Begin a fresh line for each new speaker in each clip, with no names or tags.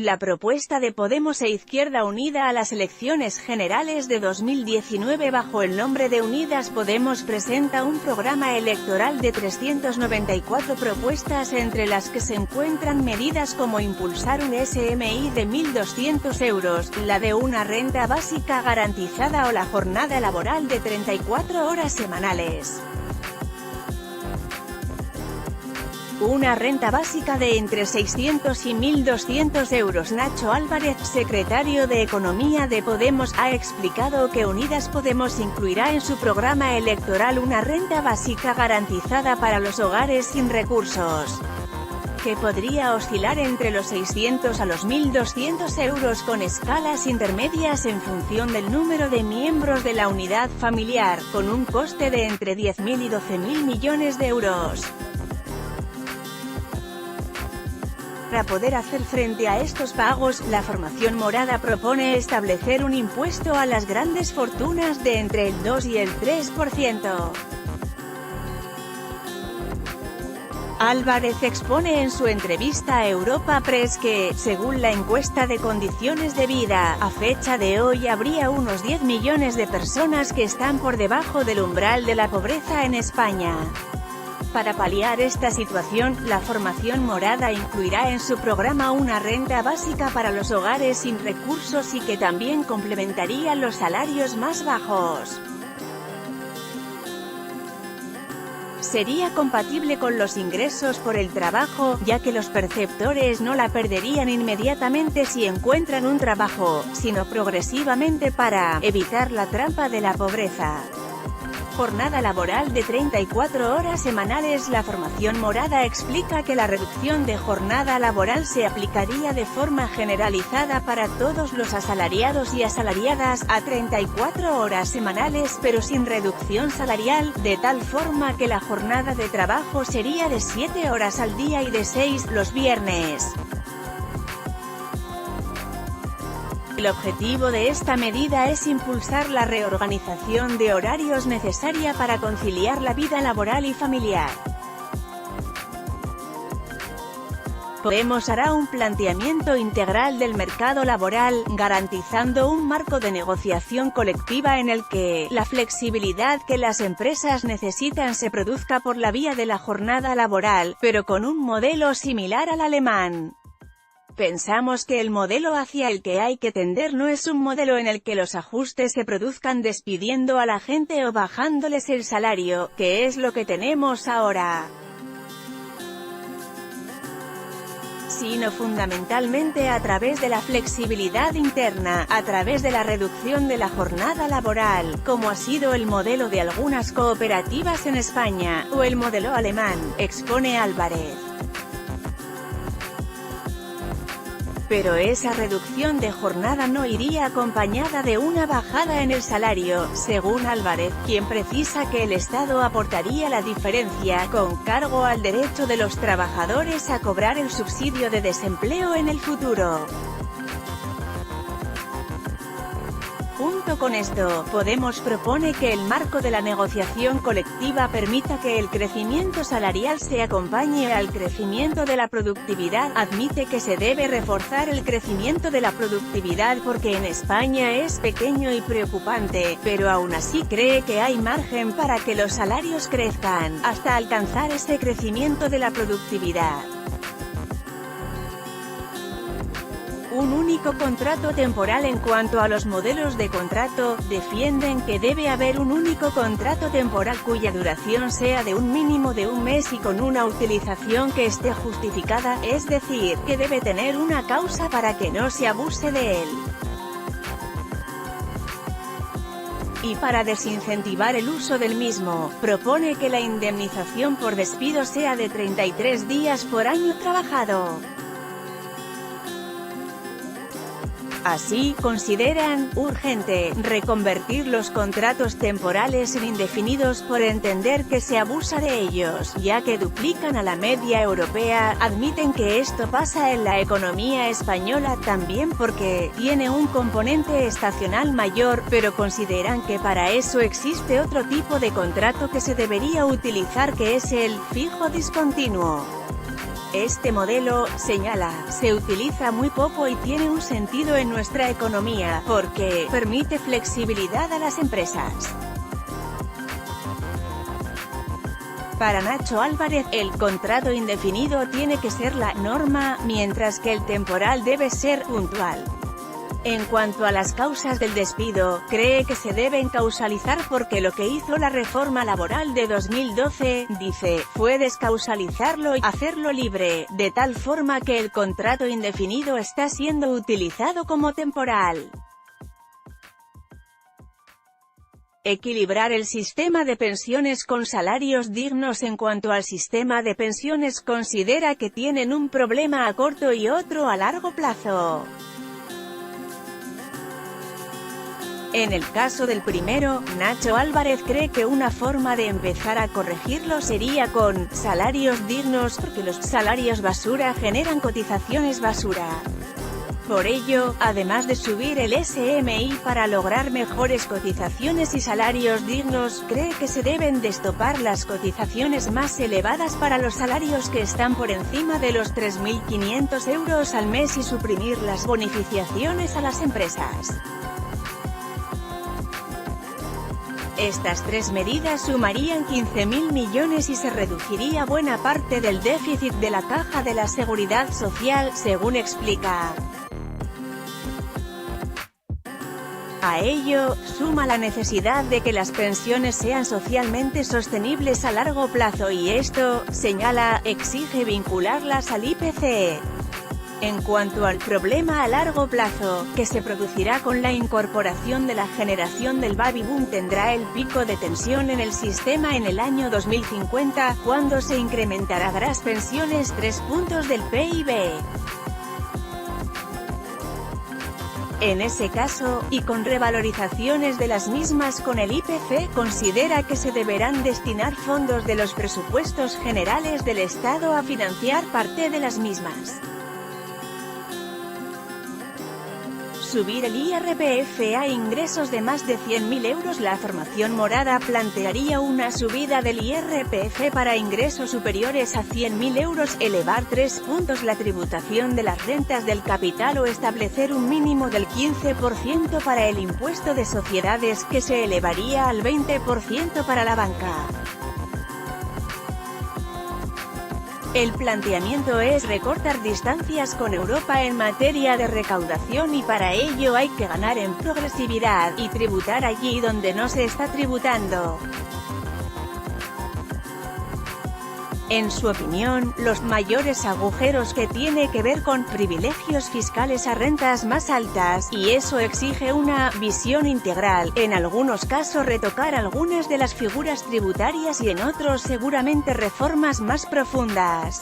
La propuesta de Podemos e Izquierda Unida a las elecciones generales de 2019 bajo el nombre de Unidas Podemos presenta un programa electoral de 394 propuestas, entre las que se encuentran medidas como impulsar un SMI de 1.200 euros, la de una renta básica garantizada o la jornada laboral de 34 horas semanales. Una renta básica de entre 600 y 1.200 euros. Nacho Álvarez, secretario de Economía de Podemos, ha explicado que Unidas Podemos incluirá en su programa electoral una renta básica garantizada para los hogares sin recursos, que podría oscilar entre los 600 a los 1.200 euros con escalas intermedias en función del número de miembros de la unidad familiar, con un coste de entre 10.000 y 12.000 millones de euros. Para poder hacer frente a estos pagos, la formación morada propone establecer un impuesto a las grandes fortunas de entre el 2 y el 3%. Álvarez expone en su entrevista a Europa Press que, según la encuesta de condiciones de vida, a fecha de hoy habría unos 10 millones de personas que están por debajo del umbral de la pobreza en España. Para paliar esta situación, la formación morada incluirá en su programa una renta básica para los hogares sin recursos y que también complementaría los salarios más bajos. Sería compatible con los ingresos por el trabajo, ya que los perceptores no la perderían inmediatamente si encuentran un trabajo, sino progresivamente para evitar la trampa de la pobreza. Jornada laboral de 34 horas semanales. La formación morada explica que la reducción de jornada laboral se aplicaría de forma generalizada para todos los asalariados y asalariadas, a 34 horas semanales pero sin reducción salarial, de tal forma que la jornada de trabajo sería de 7 horas al día y de 6 los viernes. El objetivo de esta medida es impulsar la reorganización de horarios necesaria para conciliar la vida laboral y familiar. Podemos hará un planteamiento integral del mercado laboral, garantizando un marco de negociación colectiva en el que la flexibilidad que las empresas necesitan se produzca por la vía de la jornada laboral, pero con un modelo similar al alemán. Pensamos que el modelo hacia el que hay que tender no es un modelo en el que los ajustes se produzcan despidiendo a la gente o bajándoles el salario, que es lo que tenemos ahora, sino fundamentalmente a través de la flexibilidad interna, a través de la reducción de la jornada laboral, como ha sido el modelo de algunas cooperativas en España, o el modelo alemán, expone Álvarez. Pero esa reducción de jornada no iría acompañada de una bajada en el salario, según Álvarez, quien precisa que el Estado aportaría la diferencia, con cargo al derecho de los trabajadores a cobrar el subsidio de desempleo en el futuro. Junto con esto, Podemos propone que el marco de la negociación colectiva permita que el crecimiento salarial se acompañe al crecimiento de la productividad. Admite que se debe reforzar el crecimiento de la productividad porque en España es pequeño y preocupante, pero aún así cree que hay margen para que los salarios crezcan, hasta alcanzar ese crecimiento de la productividad. Un único contrato temporal. En cuanto a los modelos de contrato, defienden que debe haber un único contrato temporal cuya duración sea de un mínimo de un mes y con una utilización que esté justificada, es decir, que debe tener una causa para que no se abuse de él. Y para desincentivar el uso del mismo, propone que la indemnización por despido sea de 33 días por año trabajado. Así, consideran urgente reconvertir los contratos temporales en indefinidos por entender que se abusa de ellos, ya que duplican a la media europea. Admiten que esto pasa en la economía española también porque tiene un componente estacional mayor, pero consideran que para eso existe otro tipo de contrato que se debería utilizar, que es el fijo discontinuo. Este modelo, señala, se utiliza muy poco y tiene un sentido en nuestra economía, porque permite flexibilidad a las empresas. Para Nacho Álvarez, el contrato indefinido tiene que ser la norma, mientras que el temporal debe ser puntual. En cuanto a las causas del despido, cree que se deben causalizar porque lo que hizo la reforma laboral de 2012, dice, fue descausalizarlo y hacerlo libre, de tal forma que el contrato indefinido está siendo utilizado como temporal. Equilibrar el sistema de pensiones con salarios dignos. En cuanto al sistema de pensiones, considera que tienen un problema a corto y otro a largo plazo. En el caso del primero, Nacho Álvarez cree que una forma de empezar a corregirlo sería con salarios dignos, porque los salarios basura generan cotizaciones basura. Por ello, además de subir el SMI para lograr mejores cotizaciones y salarios dignos, cree que se deben destopar las cotizaciones más elevadas para los salarios que están por encima de los 3.500 euros al mes y suprimir las bonificaciones a las empresas. Estas tres medidas sumarían 15.000 millones y se reduciría buena parte del déficit de la Caja de la Seguridad Social, según explica. A ello, suma la necesidad de que las pensiones sean socialmente sostenibles a largo plazo y esto, señala, exige vincularlas al IPC. En cuanto al problema a largo plazo, que se producirá con la incorporación de la generación del baby boom, tendrá el pico de tensión en el sistema en el año 2050, cuando se incrementarán las pensiones 3 puntos del PIB. En ese caso, y con revalorizaciones de las mismas con el IPC, considera que se deberán destinar fondos de los presupuestos generales del Estado a financiar parte de las mismas. Subir el IRPF a ingresos de más de 100.000 euros. La formación morada plantearía una subida del IRPF para ingresos superiores a 100.000 euros, elevar 3 puntos la tributación de las rentas del capital o establecer un mínimo del 15% para el impuesto de sociedades, que se elevaría al 20% para la banca. El planteamiento es recortar distancias con Europa en materia de recaudación y para ello hay que ganar en progresividad, y tributar allí donde no se está tributando. En su opinión, los mayores agujeros que tiene que ver con privilegios fiscales a rentas más altas, y eso exige una visión integral, en algunos casos retocar algunas de las figuras tributarias y en otros seguramente reformas más profundas.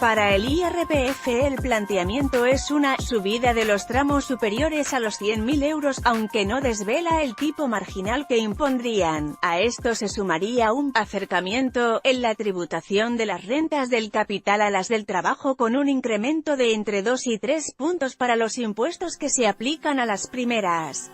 Para el IRPF el planteamiento es una subida de los tramos superiores a los 100.000 euros, aunque no desvela el tipo marginal que impondrían. A esto se sumaría un acercamiento en la tributación de las rentas del capital a las del trabajo, con un incremento de entre 2 y 3 puntos para los impuestos que se aplican a las primeras.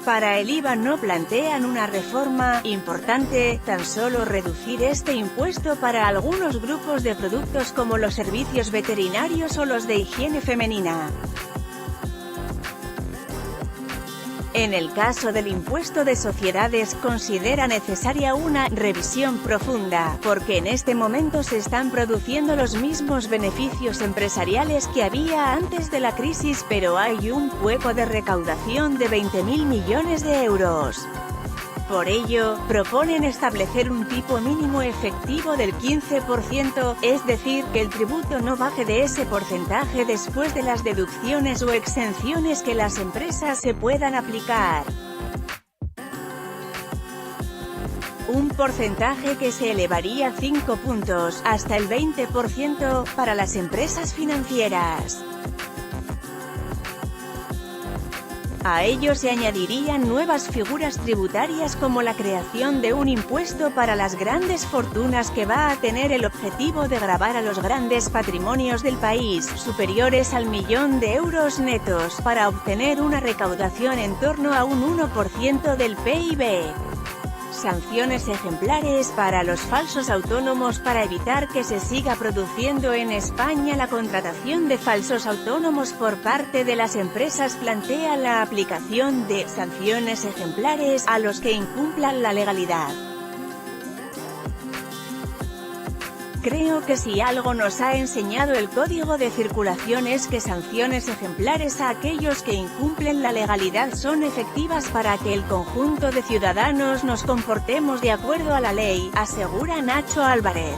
Para el IVA no plantean una reforma importante, tan solo reducir este impuesto para algunos grupos de productos como los servicios veterinarios o los de higiene femenina. En el caso del impuesto de sociedades, considera necesaria una revisión profunda, porque en este momento se están produciendo los mismos beneficios empresariales que había antes de la crisis, pero hay un hueco de recaudación de 20.000 millones de euros. Por ello, proponen establecer un tipo mínimo efectivo del 15%, es decir, que el tributo no baje de ese porcentaje después de las deducciones o exenciones que las empresas se puedan aplicar. Un porcentaje que se elevaría 5 puntos, hasta el 20%, para las empresas financieras. A ello se añadirían nuevas figuras tributarias como la creación de un impuesto para las grandes fortunas que va a tener el objetivo de gravar a los grandes patrimonios del país, superiores al 1.000.000 de euros netos, para obtener una recaudación en torno a un 1% del PIB. Sanciones ejemplares para los falsos autónomos. Para evitar que se siga produciendo en España la contratación de falsos autónomos por parte de las empresas, plantea la aplicación de sanciones ejemplares a los que incumplan la legalidad. Creo que si algo nos ha enseñado el Código de Circulación es que sanciones ejemplares a aquellos que incumplen la legalidad son efectivas para que el conjunto de ciudadanos nos comportemos de acuerdo a la ley, asegura Nacho Álvarez.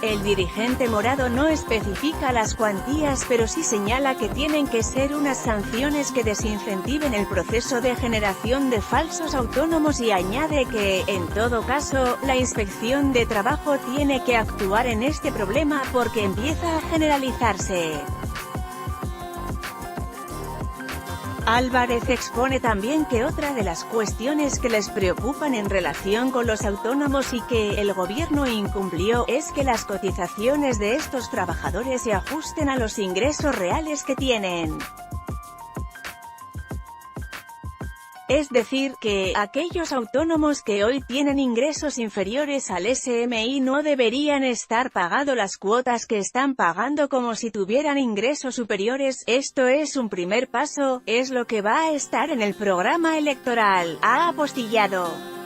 El dirigente morado no especifica las cuantías, pero sí señala que tienen que ser unas sanciones que desincentiven el proceso de generación de falsos autónomos y añade que, en todo caso, la Inspección de Trabajo tiene que actuar en este problema porque empieza a generalizarse. Álvarez expone también que otra de las cuestiones que les preocupan en relación con los autónomos y que el gobierno incumplió es que las cotizaciones de estos trabajadores se ajusten a los ingresos reales que tienen. Es decir, que aquellos autónomos que hoy tienen ingresos inferiores al SMI no deberían estar pagando las cuotas que están pagando como si tuvieran ingresos superiores. Esto es un primer paso, es lo que va a estar en el programa electoral, ha apostillado.